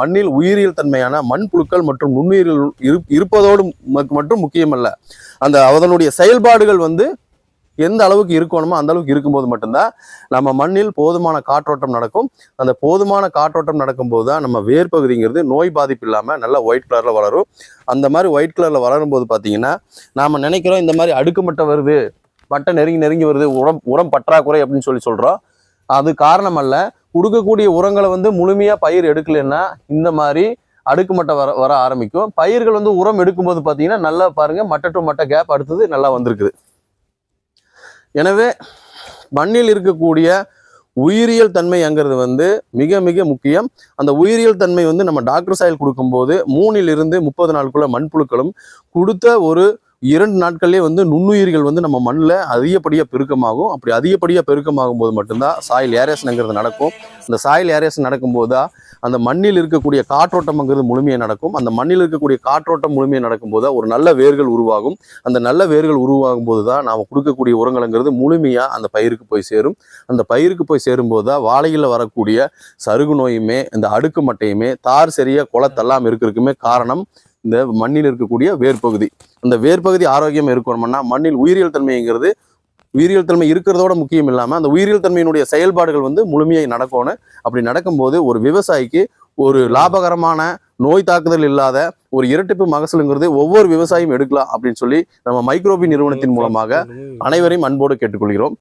மண்ணில் உயிரியல் தன்மையான மண்புழுக்கள் மற்றும் நுண்ணுயிர்கள் இருப்பதோடு மட்டும் முக்கியமல்ல, அதனுடைய செயல்பாடுகள் எந்த அளவுக்கு இருக்கணுமோ அந்த அளவுக்கு இருக்கும்போது மட்டும்தான் நம்ம மண்ணில் போதுமான காற்றோட்டம் நடக்கும். அந்த போதுமான காற்றோட்டம் நடக்கும்போது தான் நம்ம வேர் பகுதிங்கிறது நோய் பாதிப்பு இல்லாமல் நல்லா ஒயிட் கலரில் வளரும். அந்த மாதிரி ஒயிட் கலரில் வளரும் போது பார்த்தீங்கன்னா நாம் நினைக்கிறோம் இந்த மாதிரி அடுக்குமட்டை வருது, மட்டை நெருங்கி வருது, உரம் பற்றாக்குறை அப்படின்னு சொல்கிறோம். அது காரணம் அல்ல. கொடுக்கக்கூடிய உரங்களை முழுமையாக பயிர் எடுக்கலைன்னா இந்த மாதிரி அடுக்குமட்டை வர ஆரம்பிக்கும். பயிர்கள் உரம் எடுக்கும்போது பார்த்தீங்கன்னா நல்லா பாருங்கள், மட்டை டு மட்டை கேப் அடுத்தது நல்லா வந்திருக்குது. எனவே மண்ணில் இருக்கக்கூடிய உயிரியல் தன்மைங்கிறது மிக மிக முக்கியம். அந்த உயிரியல் தன்மை நம்ம டாக்டர் சாயில் கொடுக்கும்போது 3 to 30 நாளுக்குள்ள மண்புழுக்களும் கொடுத்த ஒரு 2 நாட்கள்லேயே நுண்ணுயிர்கள் நம்ம மண்ணில் அதிகப்படியாக பெருக்கமாகும். அப்படி அதிகப்படியாக பெருக்கமாகும் போது மட்டும்தான் சாயில் ஏரேஷனுங்கிறது நடக்கும். இந்த சாயில் ஏரேஷன் நடக்கும்போது தான் அந்த மண்ணில் இருக்கக்கூடிய காற்றோட்டம்ங்கிறது முழுமையாக நடக்கும். அந்த மண்ணில் இருக்கக்கூடிய காற்றோட்டம் முழுமையாக நடக்கும்போது தான் ஒரு நல்ல வேர்கள் உருவாகும். அந்த நல்ல வேர்கள் உருவாகும் போது தான் நாம் கொடுக்கக்கூடிய உரங்கள்ங்கிறது முழுமையாக அந்த பயிருக்கு போய் சேரும். அந்த பயிருக்கு போய் சேரும்போது தான் வாழையில் வரக்கூடிய சருகு நோயுமே இந்த அடுக்கு மட்டையுமே தார் சரியாக குளத்தெல்லாம் இருக்கிறதுக்குமே காரணம் இந்த மண்ணில் இருக்கக்கூடிய வேர்பகுதி. அந்த வேர்பகுதி ஆரோக்கியம் இருக்கணும்னா மண்ணில் உயிரியல் தன்மை இருக்கிறதோட முக்கியம் இல்லாமல் அந்த உயிரியல் தன்மையினுடைய செயல்பாடுகள் முழுமையாக நடக்கணும். அப்படி நடக்கும்போது ஒரு விவசாயிக்கு ஒரு லாபகரமான நோய் தாக்குதல் இல்லாத ஒரு இரட்டிப்பு மகசூலுங்கிறது ஒவ்வொரு விவசாயியும் எடுக்கலாம் அப்படின்னு சொல்லி நம்ம மைக்ரோபி நிறுவனத்தின் மூலமாக அனைவரையும் அன்போடு கேட்டுக்கொள்கிறோம்.